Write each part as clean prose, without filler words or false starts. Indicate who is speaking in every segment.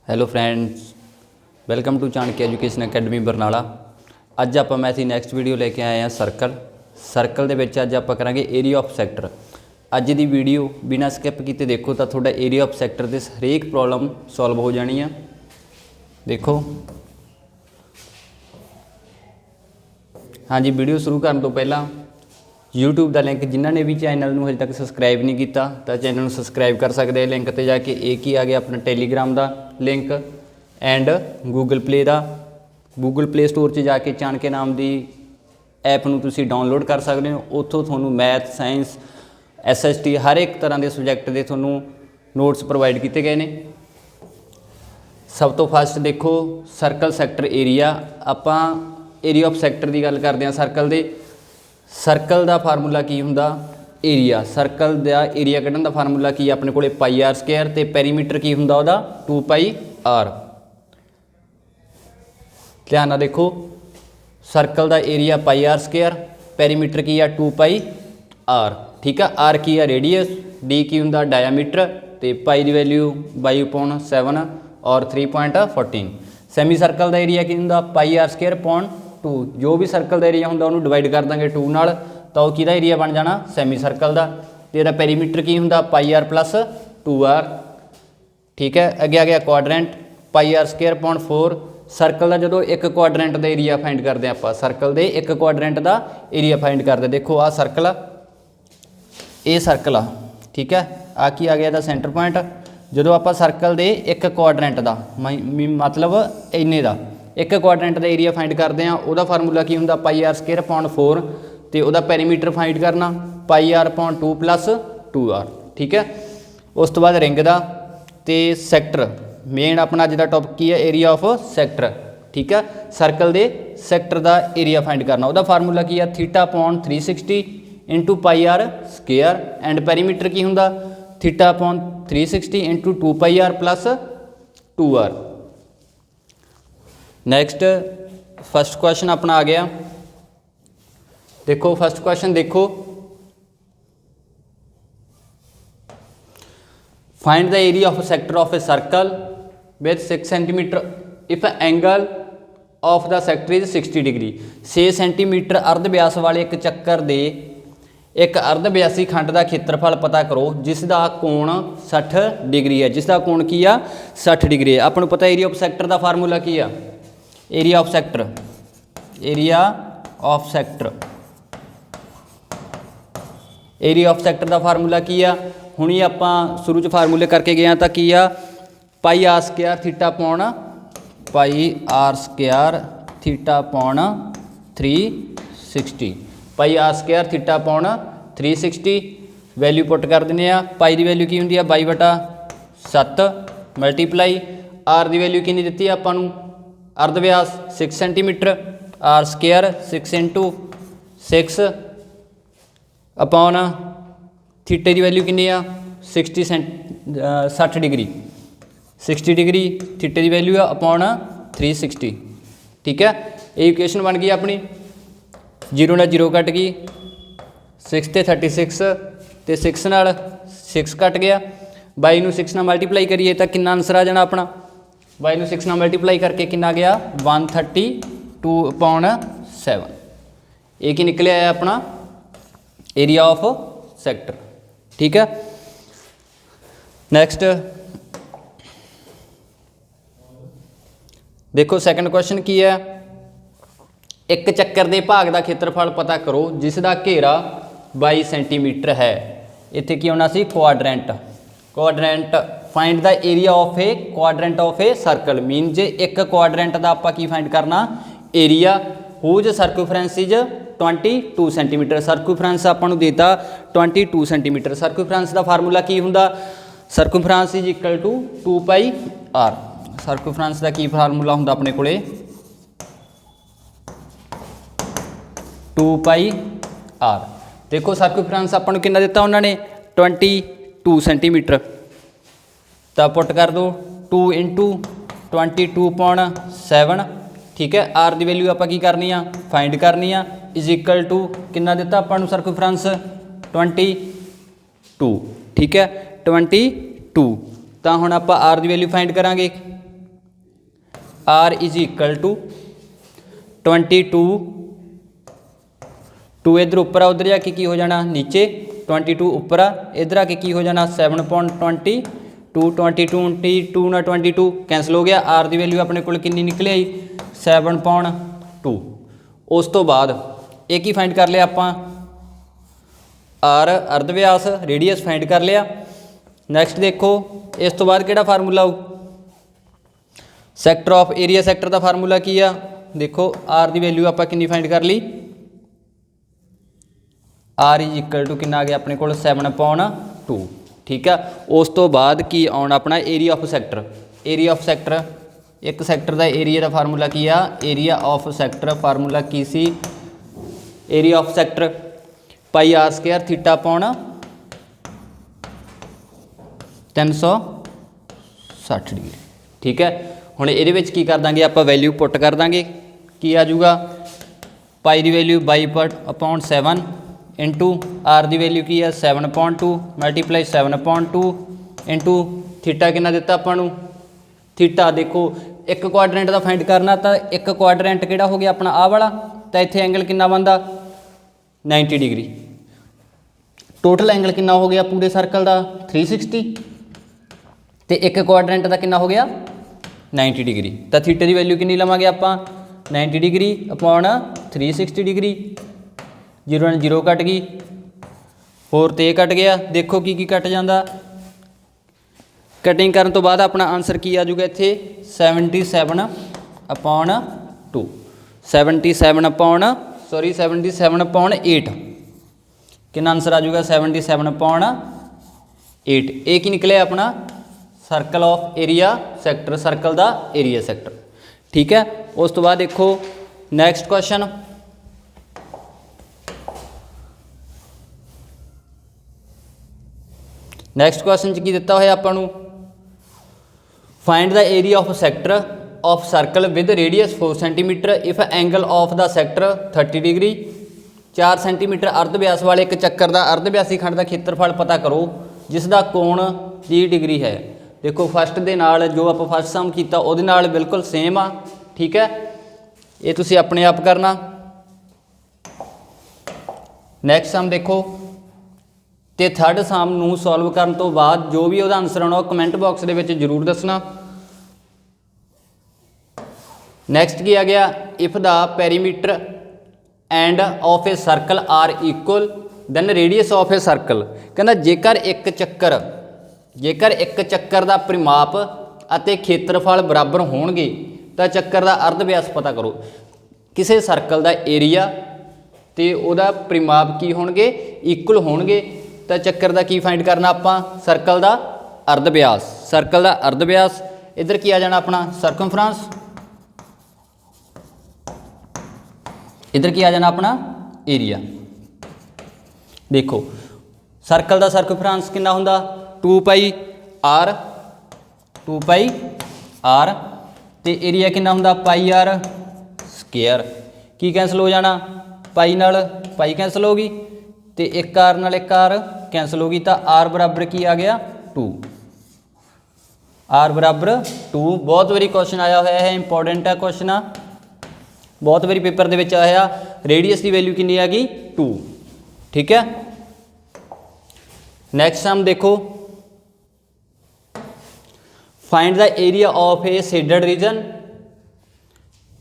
Speaker 1: Hello friends, welcome to Chanakya education academy Barnala. ਅੱਜ ਆਪਾਂ math ਦੀ next video ਲੈ ਕੇ ਆਏ ਹਾਂ ਸਰਕਲ ਦੇ ਵਿੱਚ ਅੱਜ ਆਪਾਂ ਕਰਾਂਗੇ ਏਰੀਆ ਆਫ ਸੈਕਟਰ। ਅੱਜ ਦੀ ਵੀਡੀਓ ਬਿਨਾਂ ਸਕਿਪ ਕੀਤੇ ਦੇਖੋ ਤਾਂ ਤੁਹਾਡਾ ਏਰੀਆ ਆਫ ਸੈਕਟਰ ਦੇ ਹਰੇਕ ਪ੍ਰੋਬਲਮ ਸੋਲਵ ਹੋ ਜਾਣੀ ਆ। ਦੇਖੋ ਹਾਂਜੀ, ਵੀਡੀਓ ਸ਼ੁਰੂ ਕਰਨ ਤੋਂ ਪਹਿਲਾਂ YouTube ਦਾ ਲਿੰਕ ਜਿਨ੍ਹਾਂ ने भी चैनल ਨੂੰ ਹਜੇ ਤੱਕ ਸਬਸਕ੍ਰਾइब नहीं किया तो चैनल ਨੂੰ ਸਬਸਕ੍ਰਾइब कर सकते हैं। लिंक पर जाके एक ही आ गया अपना टैलीग्राम का लिंक एंड गूगल प्ले का। गूगल प्ले स्टोर 'ਚ जाके चाणक्य नाम की ऐप ਨੂੰ ਤੁਸੀਂ डाउनलोड कर सकते हो। ਉੱਥੋਂ ਤੁਹਾਨੂੰ मैथ साइंस SST हर एक तरह के सबजैक्ट के ਤੁਹਾਨੂੰ नोट्स प्रोवाइड किए गए हैं। सब तो फस्ट देखो सर्कल सैक्टर एरिया। आपां एरिया ऑफ सैक्टर की गल करते हैं। सर्कल का फार्मूला की हुंदा एरिया। सर्कल का एरिया कढ़न का फार्मूला की अपने को पाई आर स्केयर तो पैरीमीटर की हुंदा उहदा 2 पाई आर। ध्यान नाल देखो, सर्कल का area pi R square, perimeter की है 2 पाई आर। ठीक है, आर की है रेडियस, डी की हुंदा डायामीटर तो पाई की वैल्यू 22/7 और 3.14। सैमी सर्कल का एरिया की हुंदा पाई आर स्केयर पॉन 2। जो भी सर्कल का एरिया होंगे उन्होंने डिवाइड कर देंगे 2 नाल तो वह किहदा एरिया बन जाना सैमी सर्कल का। तो यदा पैरीमीटर की होंगे पाई आर प्लस 2r। ठीक है, अगे आ गया क्वाड्रेंट पाई आर स्केयर पॉन 4। सर्कल का जो एक क्वाड्रेंट का एरिया फाइंड करते हैं आप, सर्कल के एक क्वाड्रेंट का एरिया फाइंड करते। देखो आ सर्कल आ, ये सर्कल आ। ठीक है, आ की आ गया इसका सेंटर पॉइंट। जो आप सर्कल के एक क्वाड्रेंट का मतलब इन्ने का एक क्वाड्रेंट का एरिया फाइंड करते हैं, वह फार्मूला की होंगे पाई आर स्केयर पॉन 4 तो वह पैरीमीटर फाइंड करना पाई आर पॉन 2 प्लस 2r। ठीक है, उस तो बाद रिंग का तो सैक्टर मेन अपना अज का टॉपिक की है एरिया ऑफ सैक्टर। ठीक है, सर्कल के सैक्टर का एरिया फाइंड करना, वह फार्मूला की है थीटा पॉन 360 into pi R square and perimeter की होंगे थीटा पॉन 360 into 2 pi R plus 2r। Next first question अपना आ गया। देखो फस्ट क्वेश्चन देखो, find the area of sector of a circle with 6 centimetre if angle of the sector is 60 degree. 6 centimetre अर्ध व्यास वाले एक चक्कर दे एक अर्ध व्यासी खंड का खेत्रफल पता करो जिसका कोण 60 डिग्री है। जिसका कोण की आ 60 डिग्री है। आपको पता एरिया ऑफ सेक्टर का फार्मूला की आ area of sector. Area of sector area of sector का फार्मूला की आ हुण ही आप शुरू च फार्मूले करके गए तो की आ पाई आर स्केयर थीटा पौन पाई आर स्केयर थीटा पौन 360 पाई आर स्केयर थीटा पौन 360। वैल्यू पुट कर देने आ। पाई की वैल्यू की होंगी है 22/7 मल्टीप्लाई आर की वैल्यू कितनी दी आपां अर्ध व्यास 6 centimetre R square 6 into 6 upon theta की वैल्यू कितनी आ 60 डिग्री 60 डिग्री थीटे की वैल्यू है अपॉन 360। ठीक है, ये इक्वेशन बन गई अपनी। 0 नाल 0 कट गई, 6 ते 36 तो 6 नाल 6 कट गया। 22 नूं 6 नाल मल्टीप्लाई करिए तो कितना आंसर आ जाना अपना 22 नूं 6 नाल मल्टीप्लाई करके कितना गया 132/7। एक ही निकले आया अपना एरिया ऑफ सैक्टर। ठीक है, नैक्सट देखो सैकेंड क्वेश्चन की है एक चक्कर के भाग का खेत्रफल पता करो जिसका घेरा 22 सेंटीमीटर है। इत्थे की होना सी quadrant. Quadrant find the area of a quadrant of a circle mean जे एक क्वाड्रेंट का आप की फाइंड करना area whose circumference is 22 centimetre. Circumference आपको देता 22 सेंटीमीटर। सर्कमफ्रेंस का फार्मूला की होंगे circumference is equal to 2 pi R. Circumference का की फार्मूला होंगे अपने को 2 पाई आर। देखो सर्कमफ्रेंस आपको कितना दिता उन्होंने 22 सेंटीमीटर तो पुट कर दो 2 इंटू 22/7। ठीक है, आर की वैल्यू आप करनी आ फाइंड करनी आ इज इक्वल टू कितना दिता अपन सर्कमफ्रेंस 22। ठीक है, 22 तो हुण आप आर की वैल्यू फाइंड करांगे आर इज इक्वल टू 22 2 इधर उपर आ उधर जाके की हो जाना नीचे 22 उपर आ इधर आके की हो जाना 7.22 22 ना 22 कैंसल हो गया। आर की वैल्यू अपने को कितनी निकल आई 7.2। उस तो बाद एक ही फाइंड कर लिया आपां आर अर्ध व्यास रेडियस फाइंड कर लिया। नैक्सट देखो इस तो बाद किहड़ा फार्मूला आऊ सैक्टर ऑफ एरिया सैक्टर का फार्मूला की आ देखो आर की वैल्यू आपां कितनी फाइंड कर ली आर इज इक्वल टू कितना आ गया अपने को 7.2 ठीक है। उस तो बाद की आना अपना एरिया ऑफ सैक्टर एक सैक्टर का एरिया का फार्मूला की आ एरिया ऑफ सैक्टर फार्मूला की सी area of sector pi R square theta upon 360 degree ठीक है। हुण इहदे विच की कर देंगे आप वैल्यू पुट कर देंगे की आ जाऊगा पाई की वैल्यू बाई पर अपॉन 7 इंटू आर की वैल्यू की है 7.2 मल्टीप्लाई 7.2 इंटू थीटा कितना दिता आपां नूं थीटा देखो एक क्वाड्रेंट का फाइंड करना तो एक क्वाड्रेंट किहड़ा हो गया अपना आ वाला तो इत्थे एंगल कितना बनता 90 डिग्री। टोटल एंगल कितना हो गया पूरे सर्कल का 360 तो एक क्वाड्रेंट का कितना हो गया 90 डिग्री। तो थीटे की वैल्यू कितनी लवांगे आप 90 डिग्री अपॉन 360 डिग्री 0 ने 0 कट गई 4 तो कट गया देखो की कट जाता कटिंग करने तो बाद अपना आंसर की आ जाऊगा इत्थे 77/2 77/8 कितना आंसर आ जाऊगा 77/8 एक ही निकले अपना circle of area sector circle का एरिया सैक्टर ठीक है। उस तो बाद देखो नैक्सट क्वेश्चन नैक्सट क्वेश्चन की दिता होया आपां नूं find the area of sector of circle with radius 4 centimetre if angle of the sector 30 degree 4 centimetre अर्ध व्यास वाले एक चक्कर का अर्ध व्यासी खंड का खेत्रफल पता करो जिसका कोण 30 डिग्री है। देखो फस्ट दे नाल जो आप फस्ट सम किया उहदे नाल बिल्कुल सेम आ ठीक है ये तुसी अपने आप करना। नैक्सट सम देखो तो थर्ड सम नूं सॉल्व करन तो बाद जो भी उहदा आंसर आउणा कमेंट बॉक्स दे विच जरूर दसना। नैक्सट की आ गया if the perimeter and of a circle are equal than radius of a circle कहना जेकर एक चक्कर का परिमाप अते खेत्रफल बराबर होणगे तो चक्कर का अर्ध व्यास पता करो। किसी सर्कल का एरिया तो उहदा परिमाप की होणगे इक्वल होणगे तो चक्कर का की फाइंड करना आपां सर्कल का अर्ध व्यास इधर की आ जाना अपना सरकमफ्रांस इधर की आ जाना अपना एरिया। देखो सर्कल का सरकमफ्रांस कितना हुंदा 2 पाई आर तो एरिया कितना हुंदा पाई आर स्केयर की कैंसल हो जाना पाई नाल पाई कैंसल होगी तो एक आर नाल एक आर कैंसल होगी तो आर बराबर की आ गया 2 आर बराबर 2। बहुत बारी क्वेश्चन आया हुआ है इंपॉर्टेंट है क्वेश्चन बहुत बारी पेपर दे विच आया रेडियस की वैल्यू कितनी आ गई 2 ठीक है। नैक्सट सम देखो find the area of a shaded region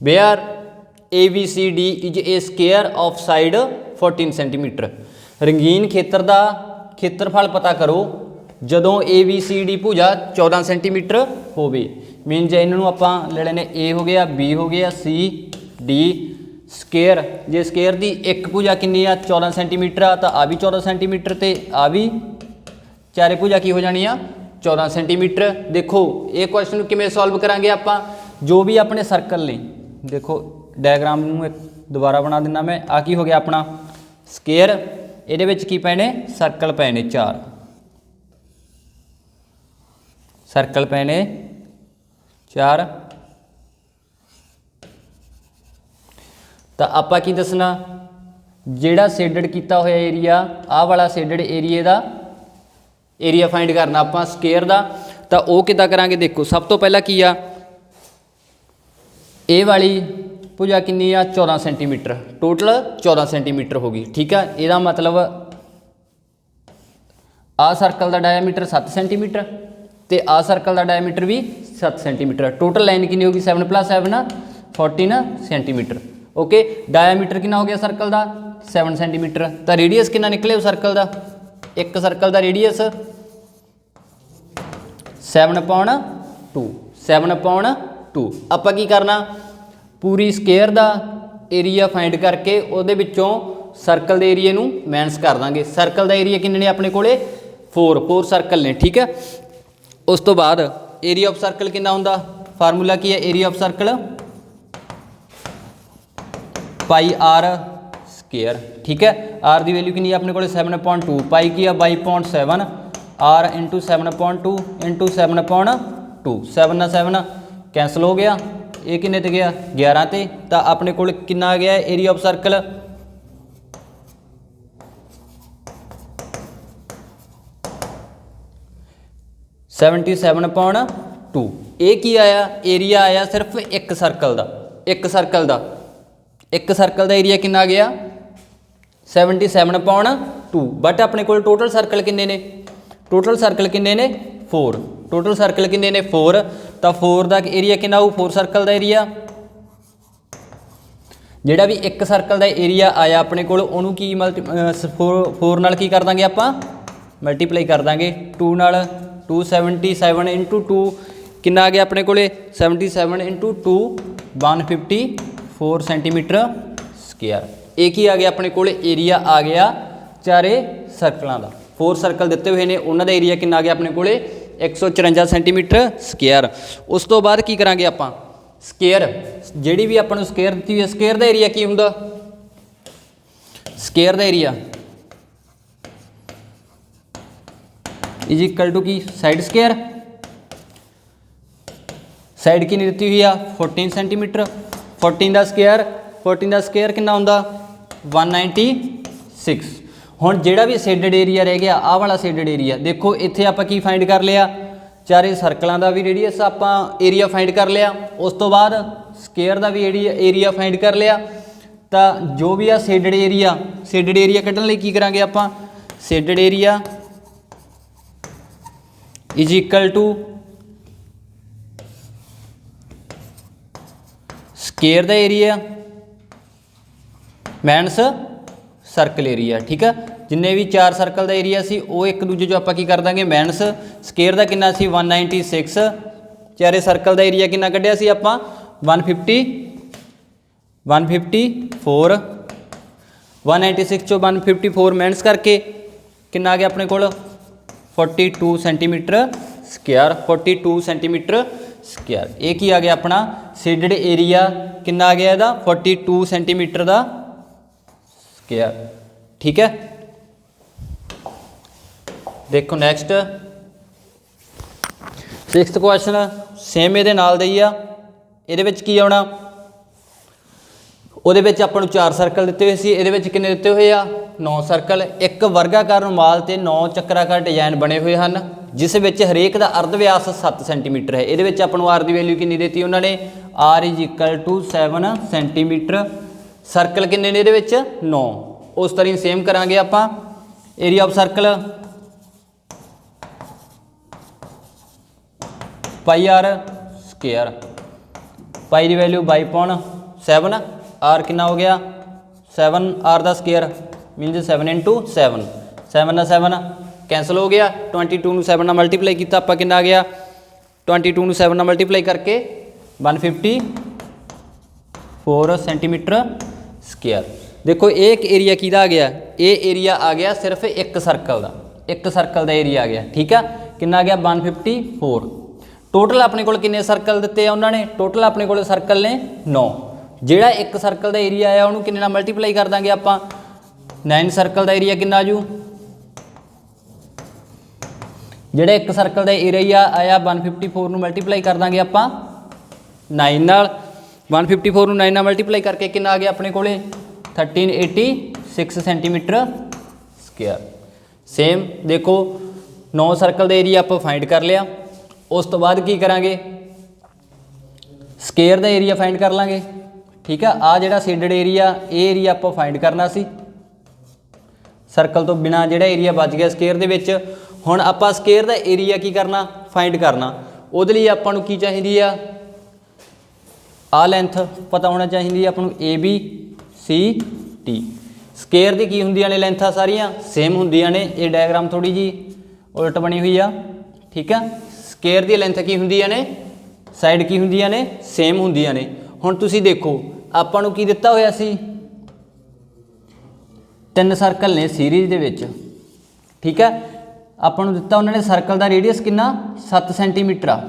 Speaker 1: where ABCD is a square of side 14 centimetre रंगीन खेत्र का खेत्रफल पता करो जदों ABCD भुजा 14 सेंटीमीटर होवे मीन जे इन्हों आपां ले लेने A हो गया B हो गया C D स्केयर जे स्केयर की एक भुजा कितनी आ 14 सेंटीमीटर आ तो आ भी 14 सेंटीमीटर तो आ भी चारे भुजा की हो जानी आ 14 सेंटीमीटर। देखो ये क्वेश्चन किमें सॉल्व करांगे आपां जो भी अपने सर्कल ने देखो डायग्राम नूं एक दोबारा बना देना मैं आ की हो गया अपना स्केयर इहदे विच की पए ने सर्कल पए ने 4 सर्कल पए ने 4 तो आपां की दसना जिहड़ा शेडेड किया होया एरिया आ वाला शेडेड एरिए का एरिया फाइंड करना आपां स्केयर का तो वह किद्दां करांगे। देखो सब तो पहला की आ ए वाली भुजा कितनी आ 14 सेंटीमीटर, टोटल 14 सेंटीमीटर होगी। ठीक है, यदा मतलब आ सर्कल का डायमीटर 7 सेंटीमीटर तो आ सर्कल का डायमीटर भी 7 सेंटीमीटर। टोटल लाइन कितनी होगी 7 + 7 14 सेंटीमीटर। ओके, डायमीटर कितना हो गया सर्कल का 7 सेंटीमीटर। तो रेडियस कितना निकले सर्कल का, एक सर्कल का रेडियस 7/2 7/2। आपां की करना, पूरी स्केयर का एरिया फाइंड करके उहदे विचों सर्कल के एरिए नूं माइनस कर देंगे। सर्कल का एरिया किन्ने ने अपने कोले 4 सर्कल ने। ठीक है, उस तो बाद एरिया ऑफ सर्कल कितना हुंदा, फार्मूला की है एरिया ऑफ सर्कल πr²। ठीक है, आर की वैल्यू कितनी अपने को 7/2, पाई की है 22.7, आर इंटू 7/2 इंटू 7/2। 7 ਨਾਲ 7 कैंसल हो गया, ये किन्ने ते गया 11 ते। तो अपने को कितना आ गया एरिया ऑफ सर्कल 77.2। ये की आया, एरिया आया सिर्फ एक सर्कल का, एक सर्कल का एरिया कितना आ गया 77.2। बट अपने को टोटल सर्कल किन्ने ने, टोटल सर्कल किन्ने ने 4, टोटल सर्कल किन्ने ने 4। तो 4 का एरिया कितना हो, 4 सर्कल का एरिया जिहड़ा भी एक सर्कल का एरिया आया अपने को उन्होंने की 4 नाल की कर देंगे आपां मल्टीप्लाई कर देंगे 2 नाल। 277 इंटू 2 कितना आ गया अपने को 77 इंटू 2 154 सेंटीमीटर स्क्वायर। एक ही आ गया अपने को एरिया आ गया चारे सर्कलों का। 4 सर्कल दिते हुए हैं, उन्होंने एरिया कितना आ गया अपने को 154 सेंटीमीटर स्क्वायर। उस तो बाद की करांगे आपां स्केयर, जिहड़ी भी आपां नूं स्केयर दित्ती हुई है, स्केयर का एरिया की हुंदा, स्केयर का एरिया इज इक्वल टू की साइड स्केयर। साइड की दी हुई है 14 सेंटीमीटर, 14 का स्केयर कितना होंदा 196। हुण जिहड़ा भी शेडेड एरिया रह गया, आह वाला शेडेड एरिया देखो, इत्थे आपां की फाइंड कर लिया, चारे सर्कलों का भी रेडियस आपां एरिया फाइंड कर लिया। उस तो बाद स्केयर का भी एरिया फाइंड कर लिया। तो जो भी आ शेडेड एरिया कढ़न लई की करांगे आपां, shaded area is equal to square का एरिया माइनस सर्कल एरिया। ठीक है, जिन्ने भी 4 सर्कल का एरिया सी वो एक दूजे जो आपां की कर देंगे माइनस। स्केयर का कितना सी 196, चारे सर्कल का एरिया कितना कढ़िया सी आपां 154। 196 चो 154 माइनस करके कितना आ गया अपने को 42 सेंटीमीटर स्क्वायर। 42 centimetre square. एक ही आ गया अपना शेडेड एरिया कितना आ गया ਇਹਦਾ 42 सेंटीमीटर का स्क्वायर। ठीक है, देखो नैक्सट 6th क्वेश्चन सेम ये नाल दा ही आ। ਇਹਦੇ ਵਿੱਚ ਕੀ ਆਉਣਾ, ਉਹਦੇ ਵਿੱਚ ਆਪਾਂ ਨੂੰ 4 सर्कल ਦਿੱਤੇ ਹੋਏ ਸੀ, ਇਹਦੇ ਵਿੱਚ ਕਿੰਨੇ ਦਿੱਤੇ ਹੋਏ ਆ 9 सर्कल। एक वर्गाकार रुमाल ਤੇ 9 ਚੱਕਰਾਕਾਰ डिजाइन बने हुए हैं, जिस ਵਿੱਚ हरेक ਦਾ अर्ध व्यास 7 सेंटीमीटर है। ਇਹਦੇ ਵਿੱਚ ਆਪਾਂ ਨੂੰ आर की वैल्यू कितनी देती उन्होंने, R is equal to 7 centimetre. Circle किन्ने ने ਇਹਦੇ ਵਿੱਚ 9। उस तरह सेम करांगे ਆਪਾਂ एरिया ऑफ सर्कल πr²। पाई की वैल्यू 22.7, आर कितना हो गया 7, आर का स्केयर मीनज 7 इंटू 7। 7 ना 7 कैंसल हो गया, 22 ਨੂੰ 7 ਨਾਲ मल्टीप्लाई किया ਆਪਾਂ कितना आ गया 22 ਨੂੰ 7 ਨਾਲ मल्टीप्लाई करके 154 सेंटीमीटर स्क्वायर। देखो एक एरिया किहदा आ गया, ये एरिया आ गया सिर्फ एक सर्कल का, एक सर्कल का एरिया आ गया। ठीक है, कितना आ गया 154। टोटल अपने को किन्ने सर्कल दिते उन्होंने, टोटल अपने को सर्कल ने 9। जिहड़ा एक सर्कल का एरिया आया उन्होंने किन्ने नाल मल्टीप्लाई कर देंगे आपां 9 सर्कल का एरिया कितना आजू, जिहड़ा एक सर्कल का एरिया आया 154 ਨੂੰ मल्टीप्लाई कर देंगे आपां 9 नाल। 154 ਨੂੰ 9 ਨਾਲ मल्टीप्लाई करके कितना आ गया अपने को 1386 सेंटीमीटर स्क्वायर। सेम देखो 9 सर्कल का एरिया आप फाइंड कर लिया। उस तो बाद की करांगे ਸਕੇਅਰ ਦਾ ਏਰੀਆ ਫਾਈਂਡ ਕਰ ਲਾਂਗੇ। ਠੀਕ ਆ, ਆ ਜਿਹੜਾ ਸ਼ੇਡਡ ਏਰੀਆ ਇਹ ਏਰੀਆ ਆਪਾਂ ਫਾਈਂਡ ਕਰਨਾ ਸੀ ਸਰਕਲ ਤੋਂ ਬਿਨਾ, ਜਿਹੜਾ ਏਰੀਆ ਬਚ ਗਿਆ ਸਕੇਅਰ ਦੇ ਵਿੱਚ। ਹੁਣ ਆਪਾਂ ਸਕੇਅਰ ਦਾ ਏਰੀਆ ਕੀ ਕਰਨਾ, ਫਾਈਂਡ ਕਰਨਾ। ਉਹਦੇ ਲਈ ਆਪਾਂ ਨੂੰ ਕੀ ਚਾਹੀਦੀ ਆ, ਆ ਲੈਂਥ ਪਤਾ ਹੋਣਾ ਚਾਹੀਦੀ ਆਪਾਂ ਨੂੰ ABCD। ਸਕੇਅਰ ਦੀ ਕੀ ਹੁੰਦੀਆਂ ਨੇ ਲੈਂਥਾਂ, ਸਾਰੀਆਂ ਸੇਮ ਹੁੰਦੀਆਂ ਨੇ। ਇਹ ਡਾਇਗਰਾਮ ਥੋੜੀ ਜੀ ਉਲਟ ਬਣੀ ਹੋਈ ਆ। ਠੀਕ ਆ, ਸਕੇਅਰ ਦੀ ਲੈਂਥ ਕੀ ਹੁੰਦੀਆਂ ਨੇ, ਸਾਈਡ ਕੀ ਹੁੰਦੀਆਂ ਨੇ, ਸੇਮ ਹੁੰਦੀਆਂ ਨੇ। ਹੁਣ ਤੁਸੀਂ ਦੇਖੋ ਆਪਾਂ ਨੂੰ ਕੀ ਦਿੱਤਾ ਹੋਇਆ ਸੀ, 3 ਸਰਕਲ ਨੇ ਸੀਰੀਜ਼ ਦੇ ਵਿੱਚ। ਠੀਕ ਹੈ, ਆਪਾਂ ਨੂੰ ਦਿੱਤਾ ਉਹਨਾਂ ਨੇ ਸਰਕਲ ਦਾ ਰੇਡੀਅਸ ਕਿੰਨਾ, 7 ਸੈਂਟੀਮੀਟਰ ਆ।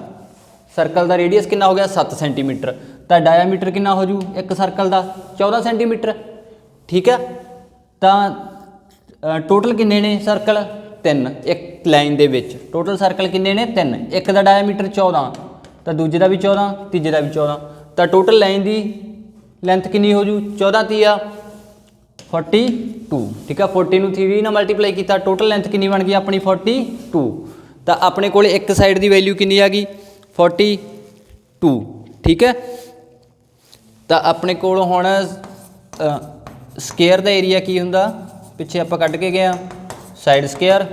Speaker 1: ਸਰਕਲ ਦਾ ਰੇਡੀਅਸ ਕਿੰਨਾ ਹੋ ਗਿਆ, 7 ਸੈਂਟੀਮੀਟਰ। ਤਾਂ ਡਾਇਆਮੀਟਰ ਕਿੰਨਾ ਹੋ ਜੂ ਇੱਕ ਸਰਕਲ ਦਾ, 14 ਸੈਂਟੀਮੀਟਰ। ਠੀਕ ਹੈ, ਤਾਂ ਟੋਟਲ ਕਿੰਨੇ ਨੇ ਸਰਕਲ, 3 ਇੱਕ ਲਾਈਨ ਦੇ ਵਿੱਚ। ਟੋਟਲ ਸਰਕਲ ਕਿੰਨੇ ਨੇ, 3। ਇੱਕ ਦਾ ਡਾਇਆਮੀਟਰ 14, ਤਾਂ ਦੂਜੇ ਦਾ ਵੀ 14, ਤੀਜੇ ਦਾ ਵੀ 14। ਤਾਂ ਟੋਟਲ ਲਾਈਨ ਦੀ ਲੈਂਥ ਕਿੰਨੀ ਹੋ ਜੂ, 14 ਤੀਆ 42। ਠੀਕ ਆ, 40 ਨੂੰ 3 ਨਾਲ ਮਲਟੀਪਲਾਈ ਕੀਤਾ, ਟੋਟਲ ਲੈਂਥ ਕਿੰਨੀ ਬਣ ਗਈ ਆਪਣੀ, 42। ਤਾਂ ਆਪਣੇ ਕੋਲ ਇੱਕ ਸਾਈਡ ਦੀ ਵੈਲਿਊ ਕਿੰਨੀ ਆ ਗਈ, 42। ਠੀਕ ਹੈ, ਤਾਂ ਆਪਣੇ ਕੋਲ ਹੁਣ ਸਕੇਅਰ ਦਾ ਏਰੀਆ ਕੀ ਹੁੰਦਾ, ਪਿੱਛੇ ਆਪਾਂ ਕੱਢ ਕੇ ਗਏ ਆ side square.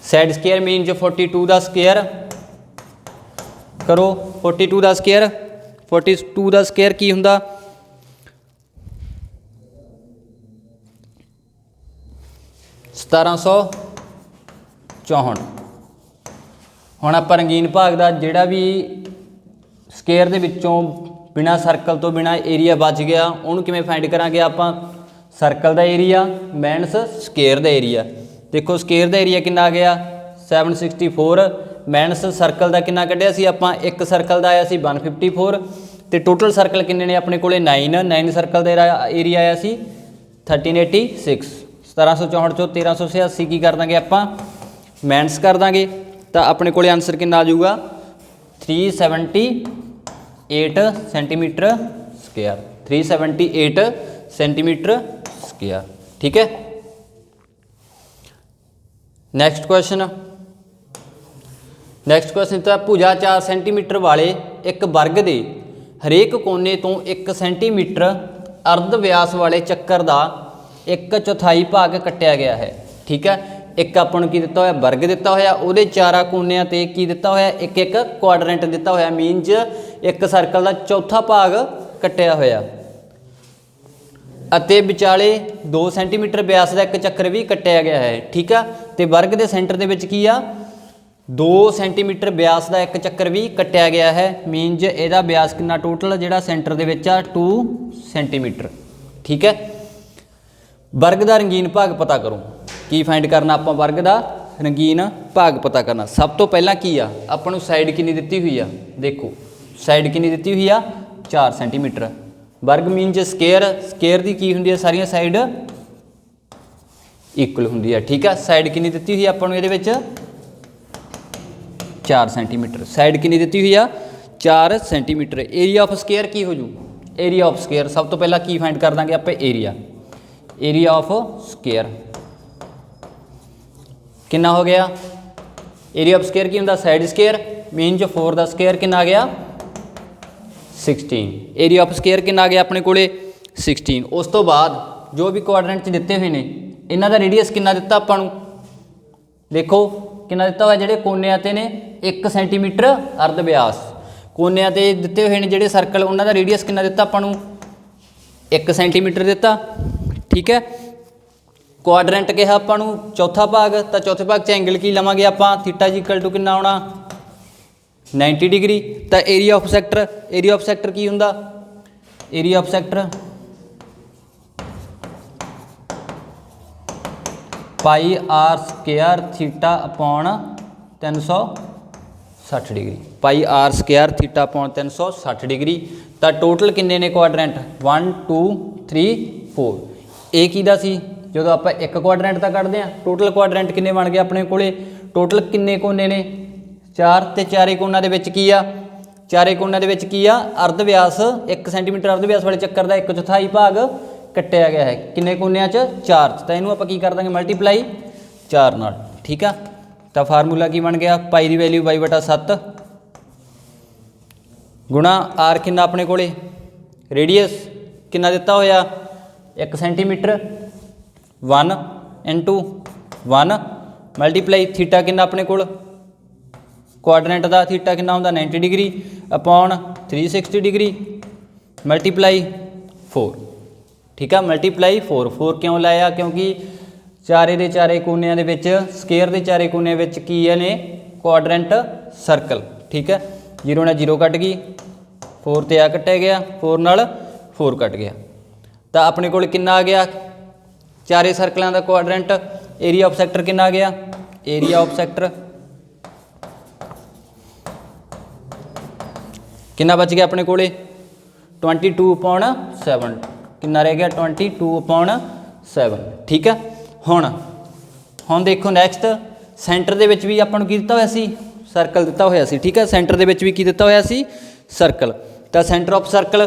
Speaker 1: Side square means 42 ਦਾ ਸਕੇਅਰ ਕਰੋ, 42 ਦਾ ਸਕੇਅਰ। 42 ਦਾ ਸਕੇਅਰ ਕੀ ਹੁੰਦਾ, 1764। ਹੁਣ ਆਪਾਂ ਰੰਗੀਨ ਭਾਗ ਦਾ ਜਿਹੜਾ ਵੀ ਸਕੇਅਰ ਦੇ ਵਿੱਚੋਂ ਬਿਨਾ ਸਰਕਲ ਤੋਂ ਬਿਨਾ ਏਰੀਆ ਬਚ ਗਿਆ ਉਹਨੂੰ ਕਿਵੇਂ ਫਾਈਂਡ ਕਰਾਂਗੇ ਆਪਾਂ, ਸਰਕਲ ਦਾ ਏਰੀਆ ਮਾਈਨਸ ਸਕੇਅਰ ਦਾ ਏਰੀਆ। ਦੇਖੋ ਸਕੇਅਰ ਦਾ ਏਰੀਆ ਕਿੰਨਾ ਆ ਗਿਆ, 764 ਮਾਈਨਸ ਸਰਕਲ ਦਾ ਕਿੰਨਾ ਕੱਢਿਆ ਸੀ ਆਪਾਂ, ਇੱਕ ਸਰਕਲ ਦਾ ਆਇਆ ਸੀ 154। ਤੇ ਟੋਟਲ ਸਰਕਲ ਕਿੰਨੇ ਨੇ ਆਪਣੇ ਕੋਲੇ, 9 ਸਰਕਲ ਦਾ ਏਰੀਆ ਆਇਆ ਸੀ 1386। 1764 ਚੋਂ 1386 ਕੀ ਕਰ ਦਾਂਗੇ ਆਪਾਂ, ਮਾਈਨਸ ਕਰ ਦਾਂਗੇ। ਤਾਂ ਆਪਣੇ ਕੋਲੇ ਆਨਸਰ ਕਿੰਨਾ ਆ ਜਾਊਗਾ, 378 ਸੈਂਟੀਮੀਟਰ ਸਕੇਅਰ। 378 centimetre square. ਠੀਕ ਹੈ, ਨੈਕਸਟ ਕੁਐਸਚਨ। ਨੈਕਸਟ ਕੁਐਸਚਨ ਤਾਂ ਭੁਜਾ 4 ਸੈਂਟੀਮੀਟਰ ਵਾਲੇ ਇੱਕ ਵਰਗ ਦੇ ਹਰੇਕ ਕੋਨੇ ਤੋਂ 1 ਸੈਂਟੀਮੀਟਰ ਅਰਧ ਵਿਆਸ ਵਾਲੇ ਚੱਕਰ ਦਾ 1/4 ਭਾਗ ਕੱਟਿਆ ਗਿਆ ਹੈ। ਠੀਕ ਹੈ, ਇੱਕ ਆਪਾਂ ਨੂੰ ਕੀ ਦਿੱਤਾ ਹੋਇਆ, ਵਰਗ ਦਿੱਤਾ ਹੋਇਆ, ਉਹਦੇ 4 ਕੋਨਿਆਂ ਤੇ ਕੀ ਦਿੱਤਾ ਹੋਇਆ, ਇੱਕ ਕੁਆਡਰੈਂਟ ਦਿੱਤਾ ਹੋਇਆ, ਮੀਨਜ਼ ਇੱਕ ਸਰਕਲ ਦਾ ਚੌਥਾ ਭਾਗ ਕੱਟਿਆ ਹੋਇਆ, ਅਤੇ ਵਿਚਾਲੇ 2 ਸੈਂਟੀਮੀਟਰ ਵਿਆਸ ਦਾ ਇੱਕ ਚੱਕਰ ਵੀ ਕੱਟਿਆ ਗਿਆ ਹੈ। ਠੀਕ ਆ, ਤੇ ਵਰਗ ਦੇ ਸੈਂਟਰ ਦੇ ਵਿੱਚ ਕੀ ਆ, 2 ਸੈਂਟੀਮੀਟਰ ਵਿਆਸ ਦਾ ਇੱਕ ਚੱਕਰ ਵੀ ਕੱਟਿਆ ਗਿਆ ਹੈ, ਮੀਨਜ਼ ਇਹਦਾ ਵਿਆਸ ਕਿੰਨਾ ਟੋਟਲ ਜਿਹੜਾ ਸੈਂਟਰ ਦੇ ਵਿੱਚ ਆ, 2 ਸੈਂਟੀਮੀਟਰ। ਠੀਕ ਹੈ, ਵਰਗ ਦਾ ਰੰਗੀਨ ਭਾਗ ਪਤਾ ਕਰੋ। ਕੀ ਫਾਈਂਡ ਕਰਨਾ ਆਪਾਂ, ਵਰਗ ਦਾ ਰੰਗੀਨ ਭਾਗ ਪਤਾ ਕਰਨਾ। ਸਭ ਤੋਂ ਪਹਿਲਾਂ ਕੀ ਆ, ਆਪਾਂ ਨੂੰ ਸਾਈਡ ਕਿੰਨੀ ਦਿੱਤੀ ਹੋਈ ਆ, ਦੇਖੋ ਸਾਈਡ ਕਿੰਨੀ ਦਿੱਤੀ ਹੋਈ ਆ, 4 ਸੈਂਟੀਮੀਟਰ। ਵਰਗ ਮੀਨਜ਼ ਸਕੇਅਰ, ਸਕੇਅਰ ਦੀ ਕੀ ਹੁੰਦੀ ਹੈ, ਸਾਰੀਆਂ ਸਾਈਡ ਇਕੁਅਲ ਹੁੰਦੀ ਹੈ। ਠੀਕ ਆ, ਸਾਈਡ ਕਿੰਨੀ ਦਿੱਤੀ ਹੋਈ ਆ ਆਪਾਂ ਨੂੰ ਇਹਦੇ ਵਿੱਚ, 4 ਸੈਂਟੀਮੀਟਰ। ਸਾਈਡ ਕਿੰਨੀ ਦਿੱਤੀ ਹੋਈ ਆ, 4 ਸੈਂਟੀਮੀਟਰ। ਏਰੀਆ ਆਫ ਸਕੇਅਰ ਕੀ ਹੋ ਜੂ, ਏਰੀਆ ਆਫ ਸਕੇਅਰ ਸਭ ਤੋਂ ਪਹਿਲਾਂ ਕੀ ਫਾਈਂਡ ਕਰ ਦਾਂਗੇ ਆਪਾਂ, ਏਰੀਆ। ਏਰੀਆ ਆਫ ਸਕੇਅਰ ਕਿੰਨਾ ਹੋ ਗਿਆ, ਏਰੀਆ ਆਫ ਸਕੇਅਰ ਕੀ ਹੁੰਦਾ, ਸਾਈਡ ਸਕੇਅਰ ਮੀਨਜ਼ 4 ਦਾ ਸਕੇਅਰ ਕਿੰਨਾ ਆ ਗਿਆ, 16। ਏਰੀਆ ਆਫ ਸਕੇਅਰ ਕਿੰਨਾ ਆ ਗਿਆ ਆਪਣੇ ਕੋਲੇ, 16। ਉਸ ਤੋਂ ਬਾਅਦ ਜੋ ਵੀ ਕੁਆਡਰੈਂਟ 'ਚ ਦਿੱਤੇ ਹੋਏ ਨੇ ਇਹਨਾਂ ਦਾ ਰੇਡੀਅਸ ਕਿੰਨਾ ਦਿੱਤਾ ਆਪਾਂ ਨੂੰ, ਦੇਖੋ ਕਿੰਨਾ ਦਿੱਤਾ ਹੋਇਆ, ਜਿਹੜੇ ਕੋਨਿਆਂ ਤੇ ਨੇ 1 ਸੈਂਟੀਮੀਟਰ ਅਰਧ ਵਿਆਸ। ਕੋਨਿਆਂ ਤੇ ਦਿੱਤੇ ਹੋਏ ਨੇ ਜਿਹੜੇ ਸਰਕਲ, ਉਹਨਾਂ ਦਾ ਰੇਡੀਅਸ ਕਿੰਨਾ ਦਿੱਤਾ ਆਪਾਂ ਨੂੰ, 1 ਸੈਂਟੀਮੀਟਰ ਦਿੱਤਾ। ਠੀਕ ਹੈ, ਕੁਆਡਰੈਂਟ ਕਿਹਾ ਆਪਾਂ ਨੂੰ ਚੌਥਾ ਭਾਗ, ਤਾਂ ਚੌਥੇ ਭਾਗ 'ਚ ਐਂਗਲ ਕੀ ਲਵਾਂਗੇ ਆਪਾਂ, ਥੀਟਾ ਜੀ ਇਕੁਅਲ ਟੂ ਕਿੰਨਾ ਆਉਣਾ, 90 ਡਿਗਰੀ। ਤਾਂ area of sector, area of sector ਕੀ ਹੁੰਦਾ, area of sector pi R square theta upon 360 degree. Pi R square theta upon 360 degree. ਤਾਂ ਟੋਟਲ ਕਿੰਨੇ ਨੇ ਕੁਆਡਰੈਂਟ, 1 2 3 4। ਇਹ ਕਿਹਦਾ ਸੀ, ਜਦੋਂ ਆਪਾਂ ਇੱਕ ਕੁਆਡਰੈਂਟ ਤਾਂ ਕੱਢਦੇ ਹਾਂ, ਟੋਟਲ ਕੁਆਡਰੈਂਟ ਕਿੰਨੇ ਬਣ ਗਏ ਆਪਣੇ ਕੋਲੇ, ਟੋਟਲ ਕਿੰਨੇ ਕੋਨੇ ਨੇ, 4। ਤੇ ਚਾਰੇ ਕੋਨਾਂ ਦੇ ਵਿੱਚ ਕੀ ਆ, ਚਾਰੇ ਕੋਨਾਂ ਦੇ ਵਿੱਚ ਕੀ ਆ, ਅਰਧ ਵਿਆਸ 1 ਸੈਂਟੀਮੀਟਰ ਅਰਧ ਵਿਆਸ ਵਾਲੇ ਚੱਕਰ ਦਾ 1/4 ਭਾਗ ਕੱਟਿਆ ਗਿਆ ਹੈ। ਕਿੰਨੇ ਕੋਨਿਆਂ 'ਚ, 4 'ਚ। ਤਾਂ ਇਹਨੂੰ ਆਪਾਂ ਕੀ ਕਰ ਦਾਂਗੇ, ਮਲਟੀਪਲਾਈ 4 ਨਾਲ। ਠੀਕ ਆ, ਤਾਂ ਫਾਰਮੂਲਾ ਕੀ ਬਣ ਗਿਆ, ਪਾਈ ਦੀ ਵੈਲਿਊ 2/7 गुणा आर किन्ना अपने कोले रेडियस किन्ना दिता होया 1 सेंटीमीटर 1 इंटू 1 मल्टीप्लाई थीटा किन्ना अपने कोल क्वाड्रेंट का थीटा किन्ना होंदा 90 डिग्री अपॉन 360 डिग्री मल्टीप्लाई 4 ठीक है मल्टीप्लाई 4 क्यों लाया क्योंकि चारे दे चारे कोनियां दे विच स्केयर दे चारे कोनियां विच की ने क्वाड्रेंट सर्कल ठीक है 0 ने 0 कट गई 4 ते आ कट्टिया गया 4 नाल 4 कट गया तो अपने कोल किन्ना आ गया चारे सर्कलों का क्वाड्रेंट एरिया ऑफ सैक्टर किन्ना आ गया एरिया ऑफ सैक्टर किन्ना बच गया अपने कोले 22/7 किन्ना रह गया 22/7 ठीक है हुण देखो नैक्सट सेंटर दे विच भी आपां नूं की दिता होया सी सर्कल दिता होया सी ठीक है सेंटर दे विच भी की दिता होया सी सर्कल तो सेंटर ऑफ सर्कल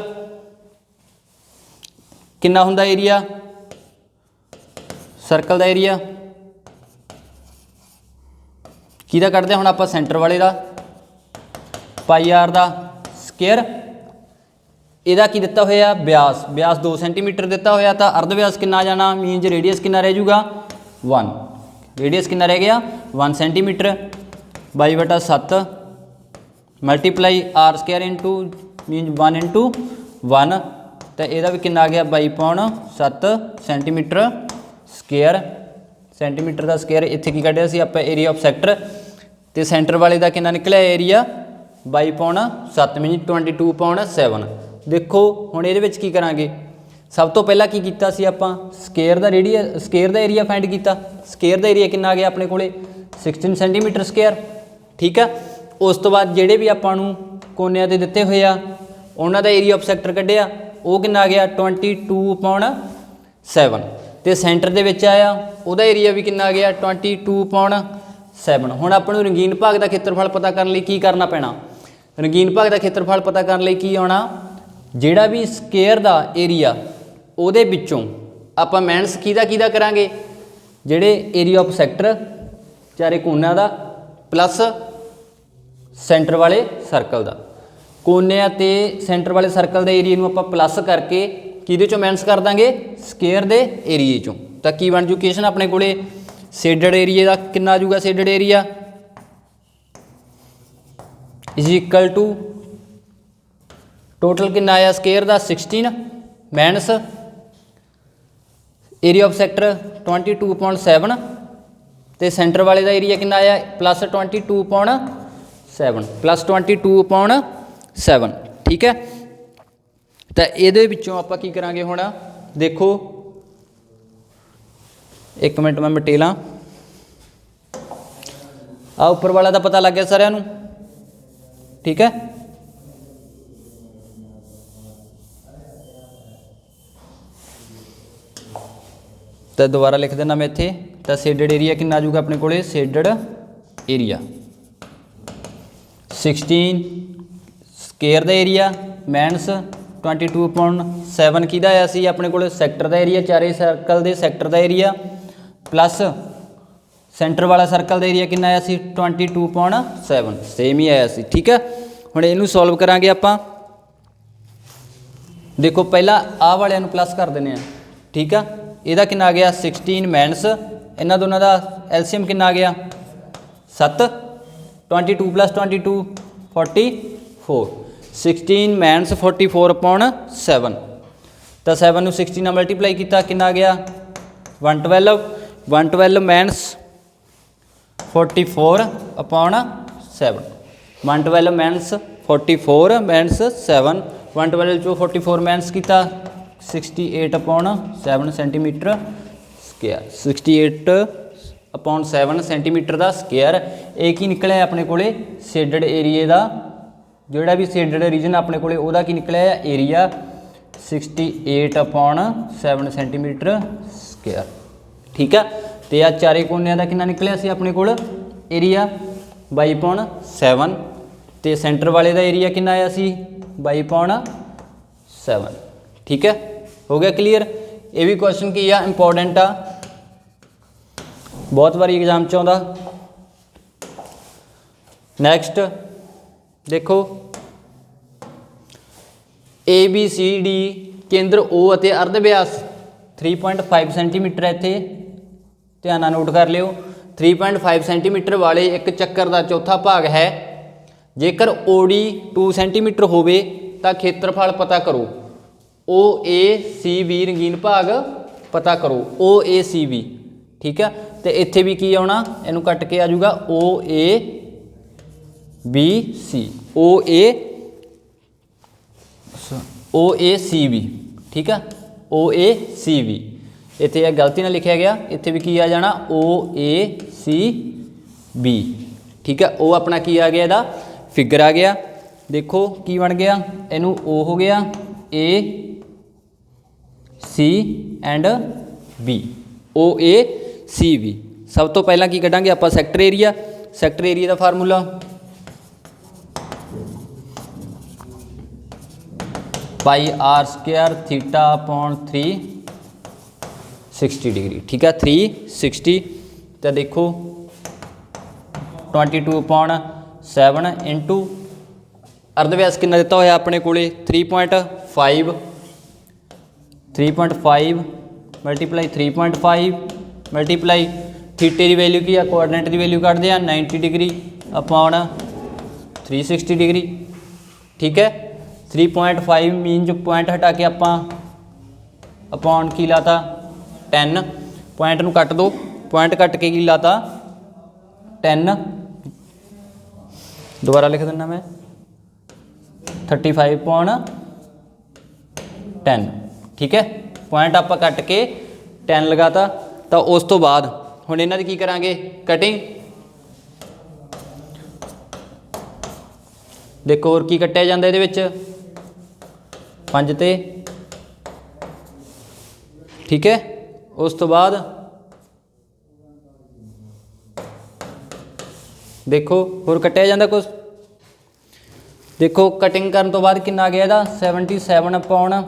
Speaker 1: किन्ना हुंदा एरिया सर्कल का एरिया किहदा कढदे हुण आपां सेंटर वाले का पाई आर का स्केयर इहदा की दिता होया व्यास व्यास 2 सेंटीमीटर दिता होया तो अर्ध व्यास किन्ना आ जाना मीनज रेडियस किन्ना रह जूगा 1 रेडियस किन्ना रह गया 1 centimetre 22/7 multiply R square into mean 1 into 1 तो यदा भी किन्ना आ गया 22/7 सेंटीमीटर स्केयर सेंटीमीटर का स्केयर इत्थे की कढ़िया सी आपां एरिया ऑफ सैक्टर तो सेंटर वाले का किन्ना निकलिया एरिया 22/7 मीन 22/7 देखो हुण इहदे विच की करांगे सब तो पहला की कीता सी आपां स्केयर दा रेडियस स्केयर दा एरिया फाइंड कीता स्केयर दा एरिया किन्ना आ गया अपने कोले 16 सेंटीमीटर स्केयर ठीक है उस तो बाद जिहड़े भी आपां नूं कोनियां ते दित्ते होए आ उन्हां दा एरिया ऑफ सैक्टर कढ़िया वो किन्ना आ गया 22/7 तो सेंटर दे विच आया उहदा एरिया भी किन्ना आ गया 22/7 हुण आपां नूं रंगीन भाग का खेत्रफल पता करने लई की करना पैना रंगीन भाग का खेत्रफल पता करने लई की आउणा जिहड़ा भी स्केयर का एरिया ਉਹਦੇ ਵਿੱਚੋਂ ਆਪਾਂ ਮਾਈਨਸ ਕਿਹਦਾ ਕਰਾਂਗੇ ਜਿਹੜੇ ਏਰੀਆ ਆਫ ਸੈਕਟਰ ਚਾਰੇ ਕੋਨਿਆਂ ਦਾ ਪਲੱਸ ਸੈਂਟਰ ਵਾਲੇ ਸਰਕਲ ਦਾ ਕੋਨਿਆਂ ਤੇ ਸੈਂਟਰ ਵਾਲੇ ਸਰਕਲ ਦੇ ਏਰੀਆ ਨੂੰ ਆਪਾਂ ਪਲੱਸ ਕਰਕੇ ਕਿਹਦੇ ਚੋਂ ਮਾਈਨਸ ਕਰ ਦਾਂਗੇ ਸਕੁਅਰ ਦੇ ਏਰੀਏ ਚੋਂ ਤਾਂ ਕੀ ਬਣ ਜੂ ਇਕੁਏਸ਼ਨ ਆਪਣੇ ਕੋਲੇ ਸ਼ੇਡਡ ਏਰੀਆ ਦਾ ਕਿੰਨਾ ਆ ਜਾਊਗਾ shaded area is equal to total कितना आया स्केयर का 16 माइनस एरिया ऑफ सैक्टर 22/7 तो सेंटर वाले का एरिया कितना आया प्लस 22/7 प्लस 22/7 ठीक है तो ये आप की करांगे हुण देखो एक मिनट मैं मटेला आ उपर वाला तो पता लग गया सारिਆਂ नूं ठीक है तो दोबारा लिख देना मैं इत्थे तो शेडड एरिया कितना आ जाऊगा अपने को शेडड एरिया 16 स्केयर का एरिया माइनस 22/7 किहदा आया सी अपने को सैक्टर का एरिया चारे सर्कल के सैक्टर का एरिया प्लस सेंटर वाला सर्कल का एरिया कितना आया सी 22/7 सेम ही आया सी ठीक है हुण इहनूं सॉल्व करांगे आपां देखो पहला आ वालियां नूं प्लस कर देने ठीक है ਇਹਦਾ कितना आ गया 16 माइनस इन्हां दोनों का एलसीएम कितना आ गया 7 22 + 22 44 16 माइनस 44/7 तो 7 नूं 16 नाल मल्टीप्लाई किया कितना आ गया 112 माइनस 44/7 112 माइनस 44 माइनस 7 112 चो 44 माइनस किया 68/7 सेंटीमीटर स्केयर 68/7 सेंटीमीटर का स्केयर एक ही निकलिया अपने को शेडड एरिए का जोड़ा भी शेडड रीजन अपने को की निकलिया एरिया 68/7 सेंटीमीटर स्केयर ठीक है तो यह चारे कोनिया का कितना निकलिया सी अपने को एरिया 22/7 तो सेंटर वाले का एरिया कितना आया सी 22/7 ठीक है हो गया क्लीयर ये भी क्वेश्चन की आ इंपॉर्टेंट आ बहुत बारी एग्जाम च आउंदा नैक्सट देखो ABCD ਕੇਂਦਰ O ਅਤੇ ਅਰਧ ਵਿਆਸ 3.5 ਸੈਂਟੀਮੀਟਰ ਹੈ। ਇੱਥੇ ਧਿਆਨ ਨਾਲ ਨੋਟ ਕਰ ਲਿਓ 3.5 ਸੈਂਟੀਮੀਟਰ ਵਾਲੇ ਇੱਕ ਚੱਕਰ ਦਾ ਚੌਥਾ ਭਾਗ ਹੈ। ਜੇਕਰ OD 2 ਸੈਂਟੀਮੀਟਰ ਹੋਵੇ ਤਾਂ ਖੇਤਰਫਲ ਪਤਾ ਕਰੋ। OACB ਰੰਗੀਨ ਭਾਗ ਪਤਾ ਕਰੋ OACB, ਠੀਕ ਹੈ। ਤੇ ਇੱਥੇ ਵੀ ਕੀ ਆਉਣਾ, ਇਹਨੂੰ ਕੱਟ ਕੇ ਆ ਜਾਊਗਾ OACB, ਠੀਕ ਆ OACB। ਇੱਥੇ ਇਹ ਗਲਤੀ ਨਾਲ ਲਿਖਿਆ ਗਿਆ, ਇੱਥੇ ਵੀ ਕੀ ਆ ਜਾਣਾ OACB, ਠੀਕ ਹੈ। ਉਹ ਆਪਣਾ ਕੀ ਆ ਗਿਆ, ਇਹਦਾ ਫਿਗਰ ਆ ਗਿਆ। ਦੇਖੋ ਕੀ ਬਣ ਗਿਆ, ਇਹਨੂੰ O ਹੋ ਗਿਆ AC ਐਂਡ B, OACB। ਸਭ ਤੋਂ ਪਹਿਲਾਂ ਕੀ ਕੱਢਾਂਗੇ ਆਪਾਂ, ਸੈਕਟਰ ਏਰੀਆ। ਸੈਕਟਰ ਏਰੀਆ ਦਾ ਫਾਰਮੂਲਾ ਪਾਈ r square theta upon 360 degree, ਠੀਕ ਹੈ 360। ਤਾਂ ਦੇਖੋ 22/7 ਇੰਟੂ ਅਰਧ ਵਿਆਸ ਕਿੰਨਾ ਦਿੱਤਾ ਹੋਇਆ ਆਪਣੇ ਕੋਲੇ 3.5 ਮਲਟੀਪਲਾਈ 3.5 ਮਲਟੀਪਲਾਈ ਥੀਟੇ ਦੀ ਵੈਲਿਊ ਕੀ ਆ, ਕੋਆਰਡੀਨੇਟ ਦੀ ਵੈਲਿਊ ਕੱਢਦੇ ਆ 90 ਡਿਗਰੀ ਅਪੋਨ 360 ਡਿਗਰੀ, ਠੀਕ ਹੈ। 3.5 ਮੀਨ ਜੋ ਪੁਆਇੰਟ ਹਟਾ ਕੇ ਆਪਾਂ ਅਪੋਨ ਕੀ ਲਾਤਾ 10, ਪੁਆਇੰਟ ਨੂੰ ਕੱਟ ਦੋ, ਪੁਆਇੰਟ ਕੱਟ ਕੇ ਕੀ ਲਾਤਾ 10, ਦੁਬਾਰਾ ਲਿਖ ਦਿੰਦਾ ਮੈਂ 35/10, ਠੀਕ ਹੈ। ਪੁਆਇੰਟ ਆਪਾਂ ਕੱਟ ਕੇ 10 ਲਗਾਤਾ। ਤਾਂ ਉਸ ਤੋਂ ਬਾਅਦ ਹੁਣ ਇਹਨਾਂ ਦੀ ਕੀ ਕਰਾਂਗੇ, ਕਟਿੰਗ। ਦੇਖੋ ਹੋਰ ਕੀ ਕੱਟਿਆ ਜਾਂਦਾ ਇਹਦੇ ਵਿੱਚ 5 ਤੇ, ਠੀਕ ਹੈ। ਉਸ ਤੋਂ ਬਾਅਦ ਦੇਖੋ ਹੋਰ ਕੱਟਿਆ ਜਾਂਦਾ ਕੁਛ। ਦੇਖੋ ਕਟਿੰਗ ਕਰਨ ਤੋਂ ਬਾਅਦ ਕਿੰਨਾ ਆ ਗਿਆ ਇਹਦਾ 77/8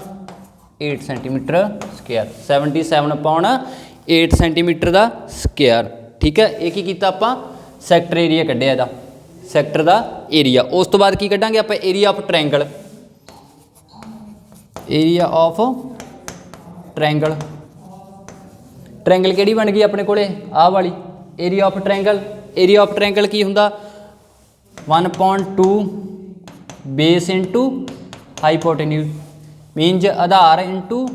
Speaker 1: ਸੈਂਟੀਮੀਟਰ ਸਕੁਅਰ, 77/8 ਸੈਂਟੀਮੀਟਰ ਦਾ ਸਕੁਅਰ, ਠੀਕ ਹੈ। ਇਹ ਕੀ ਕੀਤਾ ਆਪਾਂ, ਸੈਕਟਰ ਏਰੀਆ ਕੱਢਿਆ ਇਹਦਾ, ਸੈਕਟਰ ਦਾ ਏਰੀਆ। ਉਸ ਤੋਂ ਬਾਅਦ ਕੀ ਕੱਢਾਂਗੇ ਆਪਾਂ, area of triangle. Area of triangle, triangle ਕਿਹੜੀ ਬਣ ਗਈ ਆਪਣੇ ਕੋਲੇ, ਆਹ ਵਾਲੀ area of triangle. Area of triangle ਕੀ ਹੁੰਦਾ 1/2 ਬੇਸ ਇੰਟੂ ਹਾਈਪੋਟੇਨਿਊਜ਼, ਮੀਨਜ਼ ਆਧਾਰ ਇੰਟੂ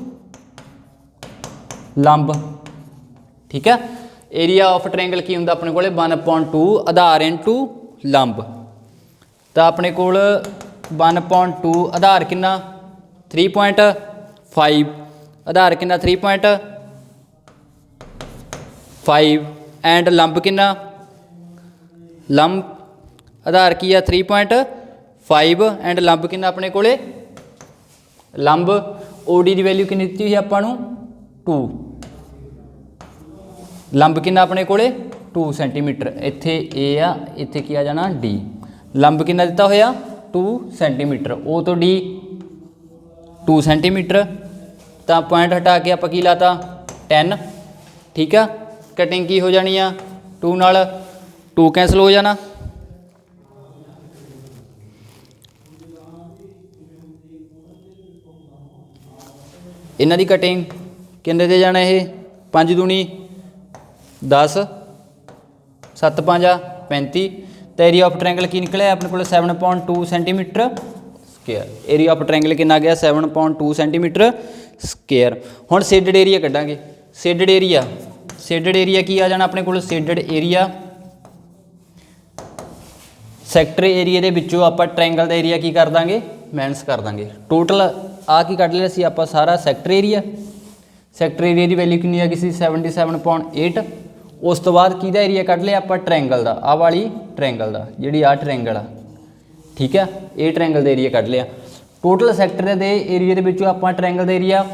Speaker 1: ਲੰਬ, ਠੀਕ ਹੈ। ਏਰੀਆ ਆਫ ਟ੍ਰਾਇੰਗਲ ਕੀ ਹੁੰਦਾ ਆਪਣੇ ਕੋਲੇ 1/2 ਆਧਾਰ ਇੰਟੂ ਲੰਬ। ਤਾਂ ਆਪਣੇ ਕੋਲ 1/2 ਆਧਾਰ ਕਿੰਨਾ 3.5, ਆਧਾਰ ਕਿੰਨਾ 3.5 ਐਂਡ ਲੰਬ ਕਿੰਨਾ, ਲੰਬ ਆਧਾਰ ਕੀ ਆ 3.5 ਐਂਡ ਲੰਬ ਕਿੰਨਾ ਆਪਣੇ ਕੋਲੇ, ਲੰਬ OD ਦੀ ਵੈਲਿਊ ਕਿੰਨੀ ਦਿੱਤੀ ਹੋਈ ਆਪਾਂ ਨੂੰ 2, ਲੰਬ ਕਿੰਨਾ ਆਪਣੇ ਕੋਲੇ 2 ਸੈਂਟੀਮੀਟਰ। ਇੱਥੇ A ਆ, ਇੱਥੇ ਕੀ ਆ ਜਾਣਾ D। ਲੰਬ ਕਿੰਨਾ ਦਿੱਤਾ ਹੋਇਆ 2 ਸੈਂਟੀਮੀਟਰ, O ਤੋਂ D 2 ਸੈਂਟੀਮੀਟਰ। ਤਾਂ ਪੁਆਇੰਟ ਹਟਾ ਕੇ ਆਪਾਂ ਕੀ ਲਾਤਾ 10, ਠੀਕ ਆ। ਕਟਿੰਗ ਕੀ ਹੋ ਜਾਣੀ ਆ 2 ਨਾਲ 2 ਕੈਂਸਲ ਹੋ ਜਾਣਾ। ਇਹਨਾਂ ਦੀ ਕਟਿੰਗ ਕਿੰਨੇ ਤੇ ਜਾਣਾ, ਇਹ 5 ਦੂਣੀ 10, 7 5 35। ਤਾਂ ਏਰੀਆ ਆਫ ਟ੍ਰਾਇੰਗਲ ਕੀ ਨਿਕਲਿਆ ਆਪਣੇ ਕੋਲ 7.2 centimetre square. Area of triangle ਕਿੰਨਾ ਗਿਆ 7.2 ਸੈਂਟੀਮੀਟਰ ਸਕੁਅਰ। ਹੁਣ ਸ਼ੇਡਡ ਏਰੀਆ ਕੱਢਾਂਗੇ। ਸ਼ੇਡਡ ਏਰੀਆ, ਸ਼ੇਡਡ ਏਰੀਆ ਕੀ ਆ ਜਾਣਾ ਆਪਣੇ ਕੋਲ, ਸ਼ੇਡਡ ਏਰੀਆ ਸੈਕਟਰ ਏਰੀਆ ਦੇ ਵਿੱਚੋਂ ਆਪਾਂ ਟ੍ਰਾਇੰਗਲ ਦਾ ਏਰੀਆ ਕੀ ਕਰ ਦਾਂਗੇ, ਮਾਈਨਸ ਕਰ ਦਾਂਗੇ। ਟੋਟਲ ਆ ਕੀ ਕੱਢ ਲਿਆ ਸੀ ਆਪਾਂ, ਸਾਰਾ ਸੈਕਟਰ ਏਰੀਆ। ਸੈਕਟਰ ਏਰੀਆ ਦੀ ਵੈਲਿਊ ਕਿੰਨੀ ਆ ਗਈ ਸੀ 77.8। ਉਸ ਤੋਂ ਬਾਅਦ ਕਿਹਦਾ ਏਰੀਆ ਕੱਢ ਲਿਆ ਆਪਾਂ, ਟ੍ਰਾਇੰਗਲ ਦਾ, ਆਹ ਵਾਲੀ ਟ੍ਰਾਇੰਗਲ ਦਾ, ਜਿਹੜੀ ਆਹ ਟ੍ਰਾਇੰਗਲ ਆ, ਠੀਕ ਆ। ਇਹ ਟ੍ਰਾਇੰਗਲ ਦਾ ਏਰੀਆ ਕੱਢ ਲਿਆ। ਟੋਟਲ ਸੈਕਟਰ ਦੇ ਏਰੀਆ ਦੇ ਵਿੱਚੋਂ ਆਪਾਂ ਟ੍ਰਾਇੰਗਲ ਦਾ ਏਰੀਆ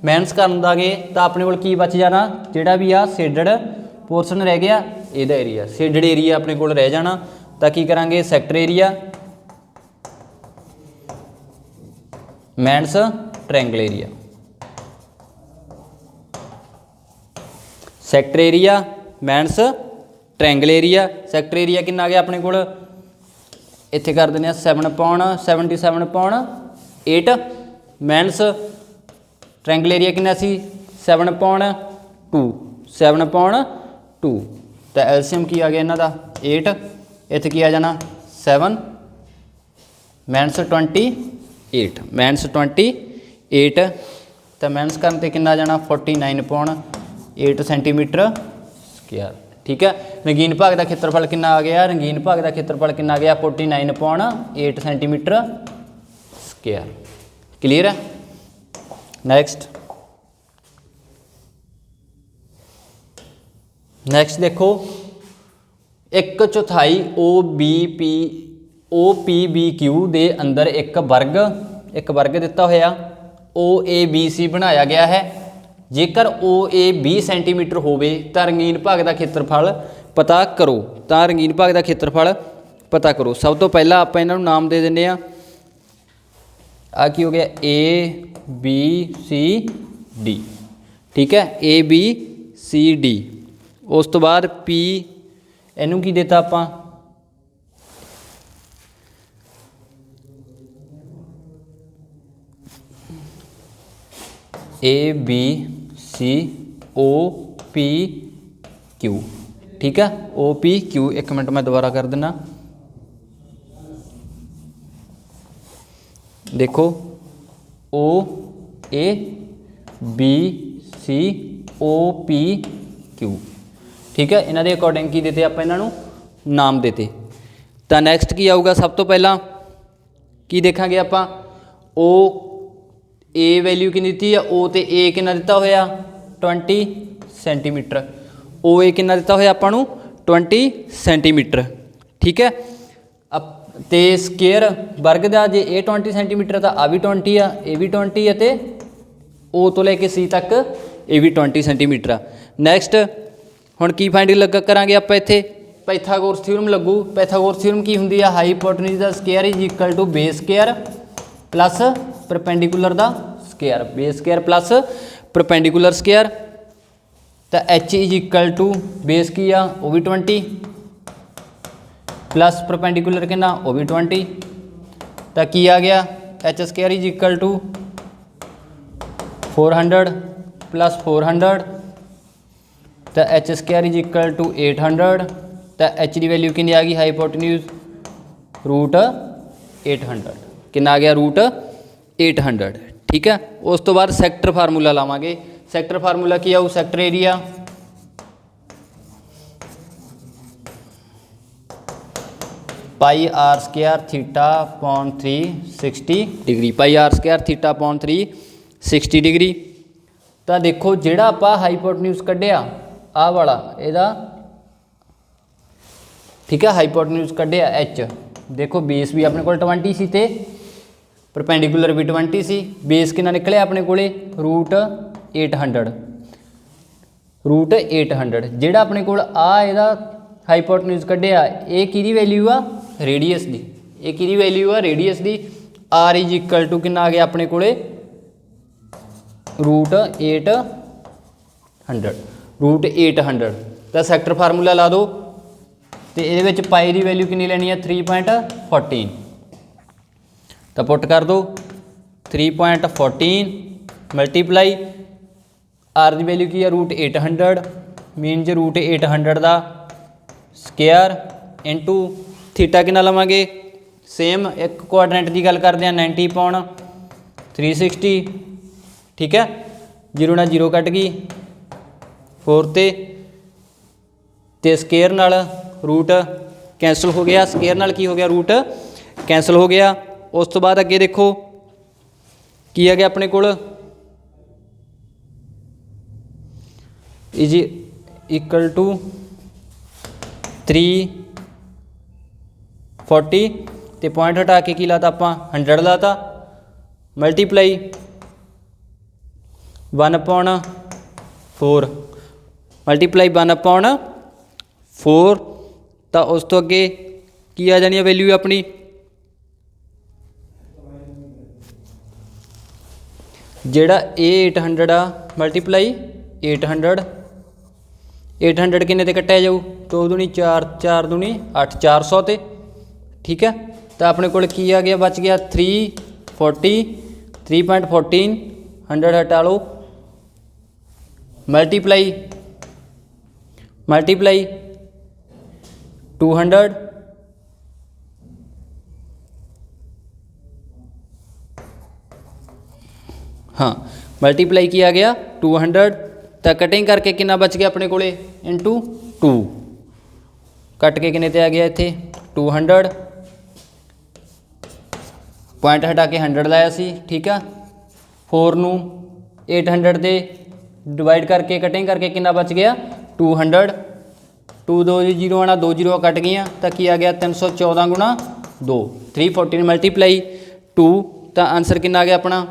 Speaker 1: ਮਾਈਨਸ ਕਰਨ ਦਾਂਗੇ ਤਾਂ ਆਪਣੇ ਕੋਲ ਕੀ ਬਚ ਜਾਣਾ, ਜਿਹੜਾ ਵੀ ਆ ਸ਼ੇਡਡ ਪੋਰਸ਼ਨ ਰਹਿ ਗਿਆ ਇਹਦਾ ਏਰੀਆ, ਸ਼ੇਡਡ ਏਰੀਆ ਆਪਣੇ ਕੋਲ ਰਹਿ ਜਾਣਾ। ਤਾਂ ਕੀ ਕਰਾਂਗੇ, sector area minus triangle area, sector area minus triangle area. Sector area ਕਿੰਨਾ ਆ ਗਿਆ ਆਪਣੇ ਕੋਲ, ਇੱਥੇ ਕਰ ਦਿੰਦੇ ਆ 77/8 मैनस ट्रायंगल एरिया कितना सी 7/2 7/2 तो एलसीएम की आ गया इन्हां दा 8 इत्थे की आ जाना 7 मैनस 28 मैनस 28 तो मैनस करन ते कितना आ जाना 49.8 सेंटीमीटर स्क्वायर। ठीक है रंगीन भाग का खेत्रफल कितना आ गया रंगीन भाग का खेत्रफल कितना आ गया 49.8 सेंटीमीटर स्क्वायर। क्लीयर है। नेक्स्ट देखो 1/4 OPBQ दे अंदर एक वर्ग दिता होया OABC बनाया गया है। जेकर OAB सेंटीमीटर होवे तो रंगीन भाग का खेत्रफल पता करो तो रंगीन भाग का खेत्रफल पता करो। सब तो पहला आप इन्हों नाम दे देने आ की हो गया ABCD। ठीक है ABCD। उस तो बाद P इनू की देता आप ABCOPQ। ठीक है OPQ। एक मिनट मैं दोबारा कर देना। देखो OABCOPQ। ठीक है इन्हों के अकॉर्डिंग की देते आप इन्हों नाम देते। तो नैक्सट की आऊगा सब तो पहला की देखा आप ओ ए वैल्यू कि दी है ओ तो ए कि दिता होया 20 सेंटीमीटर ओ ए कि दिता होया आपू 20 सेंटीमीटर। ठीक है अब तो स्केयर वर्ग का जे ए 20 सेंटीमीटर तो आ भी 20 आ ए भी 20 है तो ओ तो लेके सी तक ए भी 20 सेंटीमीटर आ। नैक्सट हुण की फाइंडिंग लगा करांगे आप इत्थे पाइथागोरस थ्योरम लगू। पाइथागोरस थ्योरम की हुंदी है हाईपोटेन्यूज दा square is equal to base square plus perpendicular दा square base square plus perpendicular square. तो H is equal to base की आ वो भी 20 प्लस परपेंडिकुलर कितना वो भी 20। तो की आ गया H square is equal to 400 plus 400 तो H square is equal to 800। तो एच की वैल्यू कितनी आ गई हाईपोटेन्यूज √800 कितना आ गया √800। ठीक है उस तो बाद सैक्टर फार्मूला लावांगे। सैक्टर फार्मूला की आऊ sector area πr² θ/360 degree πr² θ/360 degree. तो देखो जिहड़ा आपां हाईपोटेन्यूज कढ़िया आ वाला इहदा ठीक है हाईपोटेन्यूज कढ़िया एच। देखो बेस भी अपने को 20 सी ते परपेंडिकुलर भी 20 सी। बेस कितना निकलिया अपने को √800 जिहड़ा अपने को आ हाईपोटेन्यूज कढ़िया ये किहदी वैल्यू आ रेडियस दी। ये किहदी वैल्यू आ रेडियस दी। आर इज इक्वल टू कितना आ गया अपने को √800। तो सैक्टर फार्मूला ला दो तो ये पाई की वैल्यू कितनी लेनी है 3.14। तो पुट कर दो 3.14 मल्टीप्लाई आर की वैल्यू की है √800 मीनज √800 का स्केयर इंटू थीटा कितना लवांगे सेम एक कोआर्डिनेट की गल करते हैं 90/360। ठीक है 0 ना 0 कट गई 4 ते स्केयर नाल रूट कैंसल हो गया। स्केयर नाल की हो गया रूट कैंसल हो गया। उस तो बाद अगे देखो की आ गया अपने कोल इज इक्वल टू 340 तो पॉइंट हटा के की लाता आपां 100 लाता मल्टीप्लाई 1/4 मल्टीप्लाई 1/4 तो उस तो अगे की आ जानी वैल्यू अपनी जेड़ा ए 800 आ मल्टीप्लाई 800 किन्ने ते कट्टिया जाऊ 2 दूनी 4 4 दूनी 8 400 ते। ठीक है तो अपने को की आ गया बच गया 340 3.14 100 हटा लो मल्टीप्लाई 200 हाँ मल्टीप्लाई किया गया 200 तो कटिंग करके कितना बच गया अपने कोले इंटू 2 कट के किन्ने ते आ गया इत्थे 200 पॉइंट हटा के 100 लाया सी ठीक है 4 नू 800 दे डिवाइड करके कटिंग करके कितना बच गया 200 2 2 जीरो आना 2 जीरो कट गई तो की आ गया 314 गुणा 2 314 मल्टीप्लाई 2 तो आंसर कितना आ गया अपना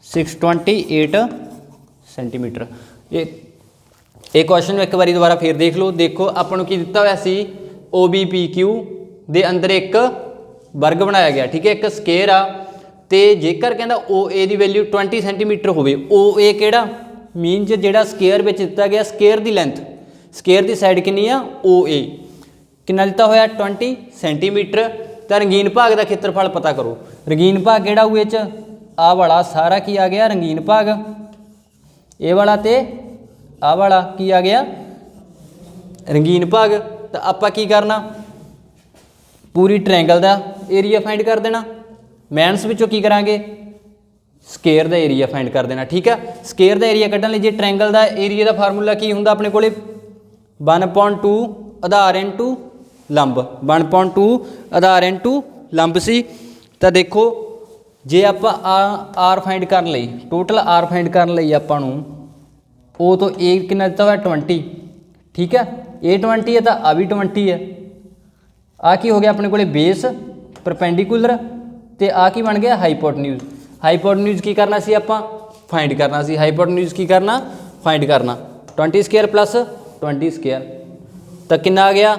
Speaker 1: 628 सेंटीमीटर। ये क्वेश्चन एक बार दोबारा फिर देख लो। देखो अपन की दिता हुआ सी OBPQ दे अंदर एक वर्ग बनाया गया ठीक है एक स्केयर आ तो जेकर कहना OA की वैल्यू 20 सेंटीमीटर हो OA केड़ा मीन जो स्केयर में दिता गया स्केयर की लेंथ स्केयर की साइड कितनी आ OA कितना दिता होया 20 सेंटीमीटर। तो रंगीन भाग का खेत्रफल पता करो। रंगीन भाग केड़ा हुए आ वाला सारा की आ गया रंगीन भाग ये वाला ते आ वाला की आ गया रंगीन भाग। तो आपां की करना पूरी ट्रायंगल का एरिया फाइंड कर देना मैनस विचों की करांगे स्केयर का एरिया फाइंड कर देना ठीक है। स्केयर का एरिया कढ़न लई जे ट्रायंगल का एरिया का फार्मूला की हुंदा अपने कोले 1/2 आधार इंटू लंब 1/2 आधार इंटू लंब सी। तो देखो जे आप आर फाइंड कर लई टोटल आर फाइंड कर लई आपां नूं ओ तो ए कितना दिता हुआ 20 ठीक है ए 20 है तो आ भी 20 है आ की हो गया अपने को बेस परपेंडिकुलर तो आ की बन गया हाइपोटन्यूज। हाइपोटन्यूज की करना सी आपां फाइंड करना सी हाइपोटन्यूज की करना फाइंड करना 20 स्केयर प्लस 20 स्केयर तो कितना आ गया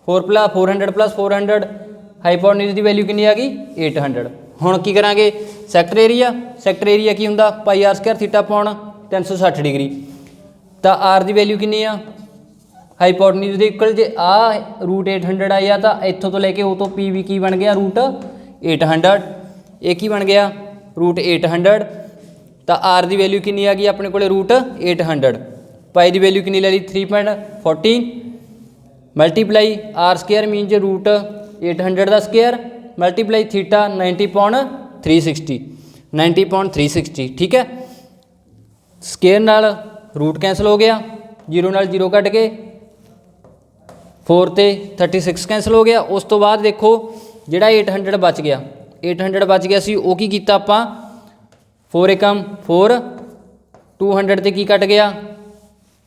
Speaker 1: 400 प्लस 400 हाइपोटन्यूज की वैल्यू कितनी आ गई 800। हुण की करांगे सैक्टर एरिया की हुंदा पाई आर स्केयर थीटा पौण 360 डिग्री तो आर की वैल्यू कितनी आ हाइपोटन्यूज के इक्वल जे आ रूट 800 आया तो इत्थों तो लेके ओ तो पी भी की बन गया रूट 800 ये की बन गया रूट 800 तो आर की वैल्यू कितनी आ गई अपने को रूट 800 पाई की वैल्यू कितनी ले ली 3.14 मल्टीप्लाई आर स्केयर मीन जो रूट 800 का स्केयर मल्टीप्लाई थीटा 90.360 ठीक है। स्केयर नाल रूट कैंसल हो गया जीरो नाल जीरो कट के 4 ते 36 कैंसल हो गया। उस तो बाद देखो जिहड़ा 800 बच गया सी वो की कीता आपां 4 एकम 4 200 ते की कट गया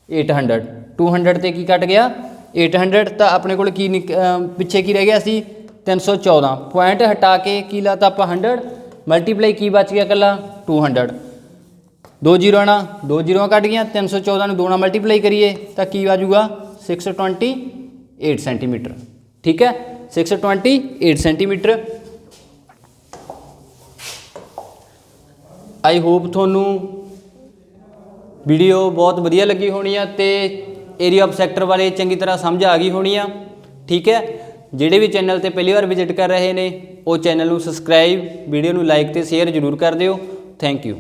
Speaker 1: 800 200 ते की कट गया 800 तो अपने को पिछे की रह गया सी 314 पॉइंट हटा के की लाता आप 100 मल्टीप्लाई की बच गया कला 200 2 जीरो आना 2 जीरो कट गया 314 में 2 नाल मल्टीप्लाई करिए तो की आ जाऊगा 628 सेंटीमीटर ठीक है 628 सेंटीमीटर। आई होप थोनू वीडियो बहुत वधिया लगी होनी है तो एरिया ऑफ सैक्टर वाले चंगी तरह समझ आ गई होनी है ठीक है। ਜਿਹੜੇ भी चैनल ਤੇ पहली बार विजिट कर रहे हैं वो चैनल ਨੂੰ सब्सक्राइब वीडियो ਨੂੰ लाइक ਤੇ शेयर जरूर कर दिओ। Thank you.